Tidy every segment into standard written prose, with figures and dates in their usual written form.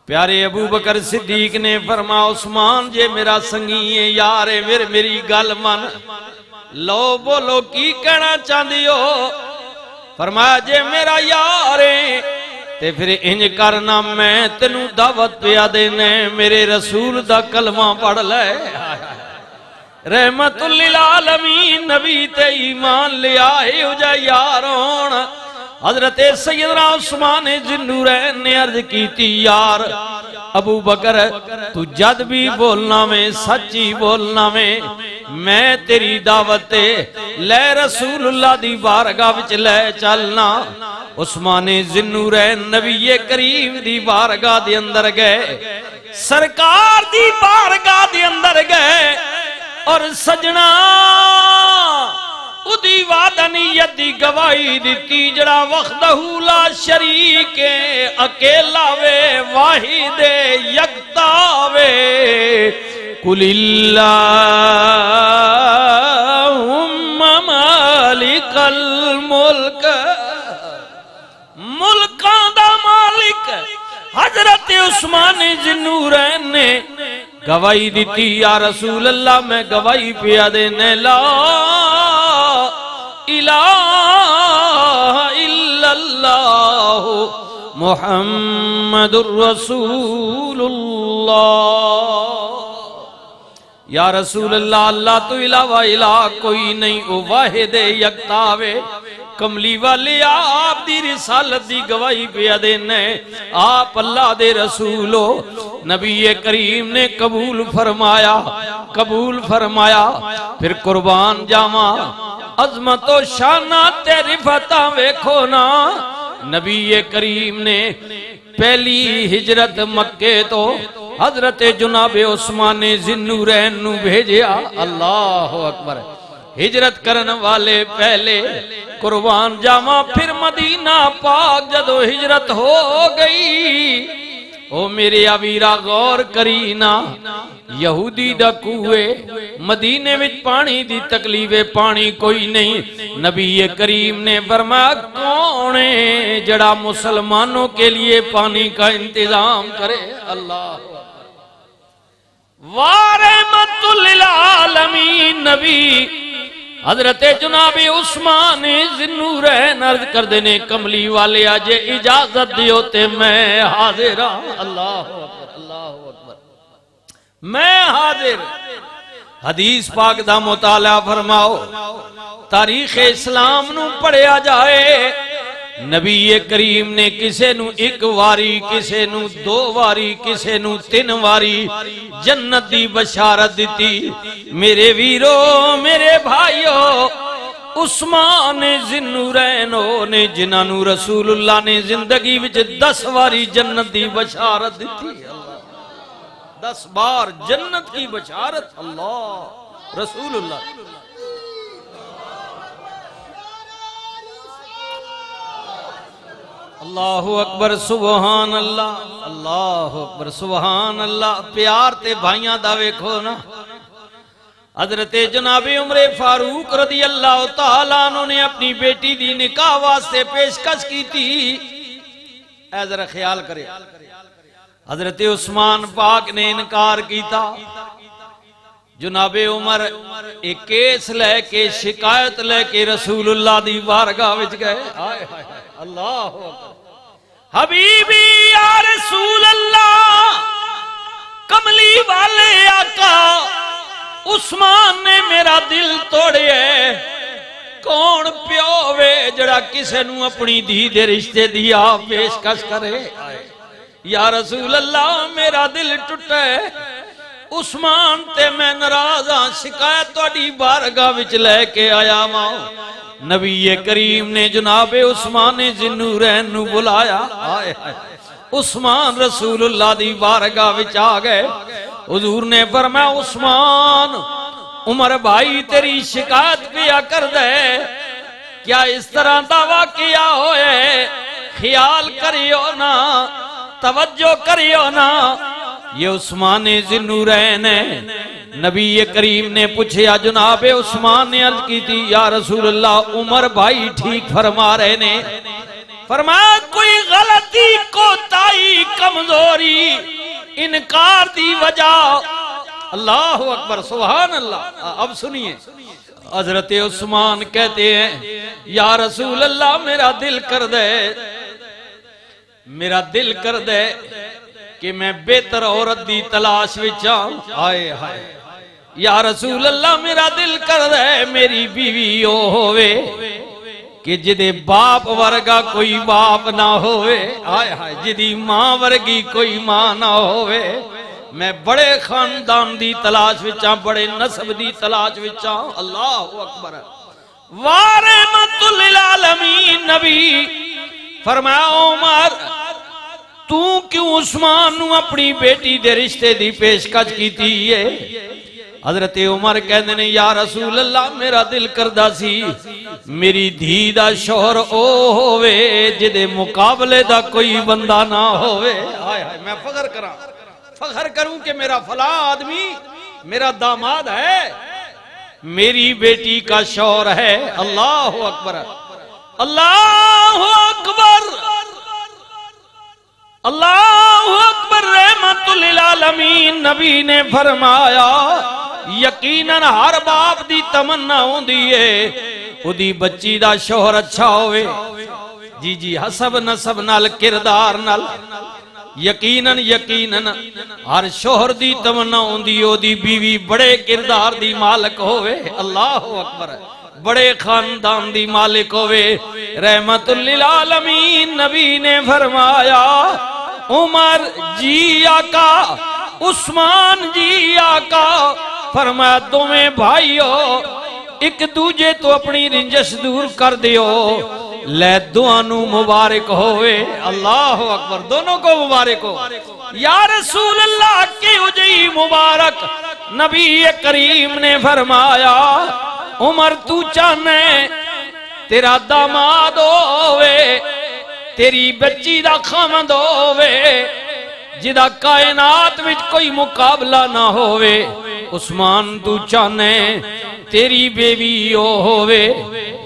प्यारे अबू बकर सिद्दीक ने फरमाया उस्मान जे मेरा संगी है यार है फिर मेरी गल मन लो बोलो की कहना चाहती हो। फरमाया जे मेरा यार है ते फिर इंज करना मैं तेनू दावत पिया देने मेरे रसूल दा कलमा पढ़ ले। रहमतुल लिल आलमीन नबी ते ईमान लिया हो जा यार होण। हजरत सैयदना उस्मान ज़ुन्नूरैन ने अर्ज की थी यार अबू बकर तू जद भी बोलना में सच्ची बोलना में मैं तेरी दावत ले रसूलुल्लाह दी बारगाह विच ले चलना। उस्मान ज़ुन्नूरैन नबी करीम दी बारगाह दे अंदर गए सरकार दी बारगाह दे अंदर गए और सजना उदी वादनीयत दी गवाही दी जड़ा वख्दहू ला शरीक अकेला वे वाहिद यकता वे कुलिल्लाहुम्मा मालिकल मुल्क मुल्कां दा मालिक हजरत उस्मान ज़ुन्नूरैन ने गवाही दी या रसूल अल्लाह मैं गवाही पिया देने ला इलाहा इल्लल्लाह मुहम्मदुर रसूलुल्लाह। या रसूल अल्लाह अल्लाह तो इलावा इलाह कोई नहीं ओ वाहिद यकतावे कमली वाले आप दी रिसालत दी गवाही पिया देने आप अल्लाह दे रसूल हो। नबी करीम ने कबूल फरमाया फिर कुर्बान जावा अजमत शाना तेरी फता वेखो ना। नबी करीम ने पहली हिजरत मक्के तो हजरत जुनाबे उस्मान ज़ुन्नूरैन नू भेजिया। अल्लाह अकबर हिजरत करन वाले पहले कुर्बान जावा फिर मदीना पाक जदों हिजरत हो गई ओ मेरे अवीरा गौर करी ना यहूदी दा कुए मदीने विच पानी दी तकलीफे पानी कोई नहीं। नबी करीम ने फरमाया कौन है जड़ा मुसलमानों के लिए पानी का इंतजाम करे। अल्लाह रहमतुल लिल आलमीन नबी हजरत जुनाबे उस्मान ज़ुन्नूरैन अर्ज कर देने कमली वाले आज इजाजत दियो ते मैं हाजिर हाँ। अल्लाह अकबर मैं हाजिर। हदीस पाक दा मुताला फरमाओ तारीख इस्लाम नू पढ़िया जाए नबी करीम ने किसे नू एक वारी किसे नू दो वारी किसे नू तीन वारी जन्नत दी बशारत दी। मेरे वीरो मेरे भाइयों उस्मान ज़ुन्नूरैन ने जिन्हों रसूलुल्लाह ने जिंदगी विच 10 वारी जन्नत दी बशारत दी। 10 बार जन्नत की बशारत अल्लाह रसूलुल्लाह। अल्लाहु अकबर सुबहान अल्लाह अल्लाहु अकबर सुबहान अल्लाह। प्यार ते भाइयां दा वेखो ना हजरत जनाबे उमरे फारूक रदी अल्लाह तआला अन्हु ने अपनी बेटी दी निकाह वास्ते पेशकश की थी। ऐ जरा ख्याल करे हजरत उस्मान पाक ने इनकार किया। जनाबे उमर एक केस लेके शिकायत लेके रसूलुल्लाह दी बारगाह विच गए। हाय हाय अल्लाह हबीबी या रसूल अल्लाह कमली वाले आका उस्मान ने मेरा दिल तोड़िया। कौन प्यो वे जड़ा किसे नू अपनी धी दे रिश्ते दी आप पेशकश करे। या रसूल अल्लाह मेरा दिल टुटा उस्मान ते मैं नाराज हाँ शिकायत तुहाडी बारगाह विच लेके आया वां। नबी करीम ने जनाबे उस्मान ज़ुन्नूरैन नू बुलाया। हाय हाय उस्मान रसूलुल्लाह दी बारगाह विच आ गए। हुजूर ने फरमाया उस्मान उमर भाई तेरी शिकायत पिया कर दे क्या इस तरह दा वाकया होए ख्याल करियो ना तवज्जो करियो ना। ये उस्मान ज़ुन्नूरैन है। नबी करीम ने पूछा जनाबे उस्मान ने अर्ज की थी या रसूलल्लाह उमर भाई ठीक फरमा रहे ने। फरमाया कोई गलती कोताही कमजोरी इनकार दी वजह, अल्लाह अकबर सुभान अल्लाह। अब सुनिए, हजरत उस्मान कहते हैं या रसूल अल्लाह मेरा दिल कर दे, मेरा दिल कर दे कि मैं बेहतर औरत दी तलाश विच आए हाय। या रसूल अल्लाह मेरा दिल कर दे मेरी बीवी ओ होवे कि जिदे बाप वर्गा कोई बाप ना होवे, हाय हाय, जिदी मां वर्गी कोई मां ना होवे। मैं बड़े खानदान दी तलाश विच हां, बड़े नस्ब दी तलाश विच हां। अल्लाह अकबर। वारहमतुल लिल आलमीन नबी फरमाया उमर तू क्यों उस्मान नू अपनी बेटी दे रिश्ते दी पेशकश कीती है? हजरत उमर कहते ने या रसूल अल्लाह मेरा दिल करदा सी मेरी धी दा शोहर ओ होवे जिदे मुकाबले दा कोई बंदा ना होवे। हाय हाय, मैं फखर करूं कि मेरा फला आदमी मेरा दामाद है, मेरी बेटी का शौहर है। अल्लाह अकबर, अल्लाह अकबर, अल्लाह अकबर। रहमतुल लिल आलमीन नबी ने फरमाया यकीनन हर बाप दी तमन्ना होंदी है उदी बच्ची दा शौहर अच्छा होवे। जी जी, हसब नसब नाल किरदार नाल यकीनन यकीनन हर शौहर दी तमन्ना होंदी ओदी बीवी बड़े किरदार दी मालिक होवे। अल्लाह अकबर, बड़े खानदान दी मालिक होवे। रहमतुल लिल आलमीन नबी ने फरमाया उमर जी आका, उस्मान जी आका, फरमाया दोवें भाइयों एक दूजे तो अपनी रिंजस दूर कर दियो, ले दोनों मुबारक होवे। अल्लाह अकबर, दोनों को मुबारक हो। या रसूल अल्लाह की उजई मुबारक नबी करीम ने फरमाया उमर तू चाहने तेरा दामाद होवे तेरी बच्ची दा खामद होवे जिदा कायनात विच कोई मुकाबला ना होवे। उस्मान तू चाहने तेरी बेबी ओ होवे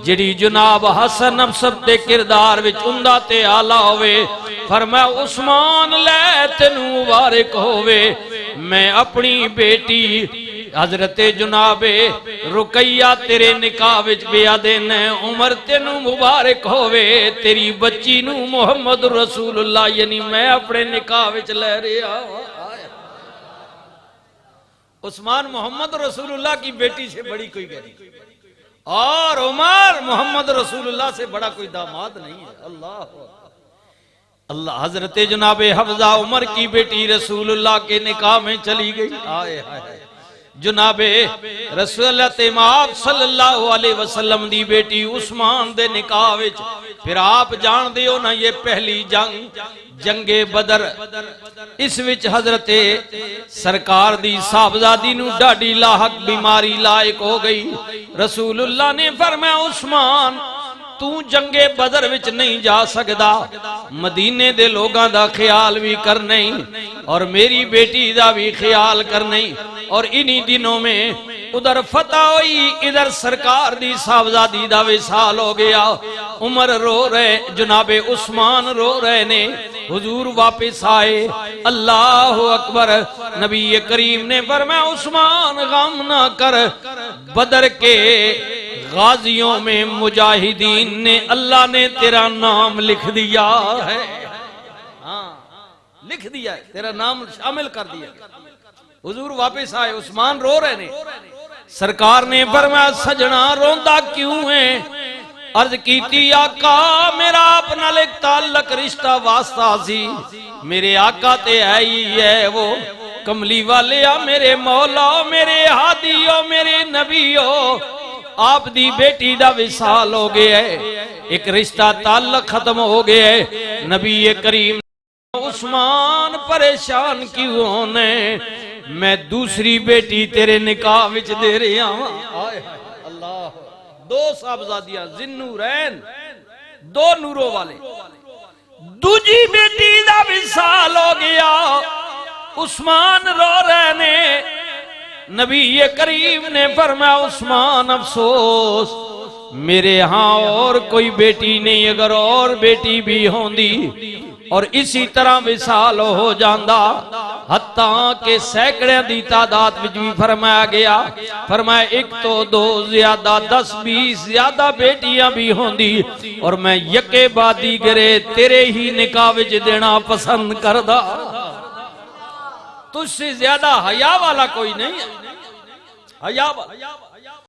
जिड़ी जनाब हसन अफसर दे किरदार विच उंदा ते आला होवे। फरमाया उस्मान ले तेनू मुबारक होवे, मैं अपनी बेटी हजरत जनाबे रुकैया तेरे निकाह विच बिया देना। उमर तेनू मुबारक होवे, तेरी बच्ची नू मुहम्मद रसूलुल्लाह यानी मैं अपने निकाह विच ले रहा। उस्मान मोहम्मद रसूलुल्लाह की बेटी से बड़ी कोई नहीं और उमर मोहम्मद रसूलुल्लाह से बड़ा कोई दामाद नहीं है। अल्लाह अल्लाह। हजरत जनाबे हफ्जा उमर की बेटी रसूलुल्लाह के निकाह में चली गई। आए हाय, जनाबे रसूल इमाम सल्लल्लाहु अलैहि वसल्लम दी बेटी उस्मान दे निकाह विच। फिर आप जानदे हो ना ये पहली जंग जंगे बदर, इस विच हजरत सरकार दी साहबजादी नू डाडी लाहक बीमारी लायक हो गई। रसूलुल्लाह ने फरमाया उस्मान तू जंगे बदर विच नहीं जा सकदा, मदीने दे लोगां दा ख्याल भी कर नहीं और मेरी बेटी दा भी ख्याल कर नहीं। और इन्हीं दिनों में उधर फतह हुई, इधर सरकार दी साहबजादी दा विसाल हो गया। उमर रो रहे, जनाबे उस्मान रो रहे ने, हुजूर वापस आए। अल्लाह अकबर। नबी करीम ने फरमाया उस्मान गम ना कर, बदर के गाजियों में मुजाहिदीन ने अल्लाह ने तेरा नाम लिख दिया है। हाँ, लिख दिया है, तेरा नाम शामिल कर दिया। हुजूर वापस आए, उस्मान रो रहे ने। सरकार ने फरमाया सजना रोंदा क्यों है? अर्ज कीती आका मेरा अपना एक ताल्लुक रिश्ता वास्ता सी, मेरे आका ते है ही है वो कमली वाले आ, मेरे मौला, मेरे हादी ओ, मेरे नबी ओ, आप दी बेटी दा विसाल हो गया है, एक रिश्ता ताल्लुक खत्म हो गया है। नबी करीम उस्मान परेशान क्यों होने, मैं दूसरी बेटी तेरे निकाह विच दे रहा हूं। अल्लाह। दो साहबजादियां जिन्नूरैन, दो नूरों वाले, दूजी बेटी दा विसाल हो गया। उस्मान रो रहे ने। नबी करीम ने फरमाया उस्मान अफसोस, मेरे यहाँ और कोई बेटी नहीं, अगर और बेटी भी होंदी और इसी तरह विसाल हो जांदा, हत्ता के सैकड़े दी तादाद विच भी फरमाया गया, फरमाया एक तो दो ज्यादा 10-20 ज्यादा बेटियां भी होंदी और मैं यके बादी गरे तेरे ही निकाह विच देना पसंद करदा। तुझसे ज्यादा हया वाला कोई नहीं है, हया वाला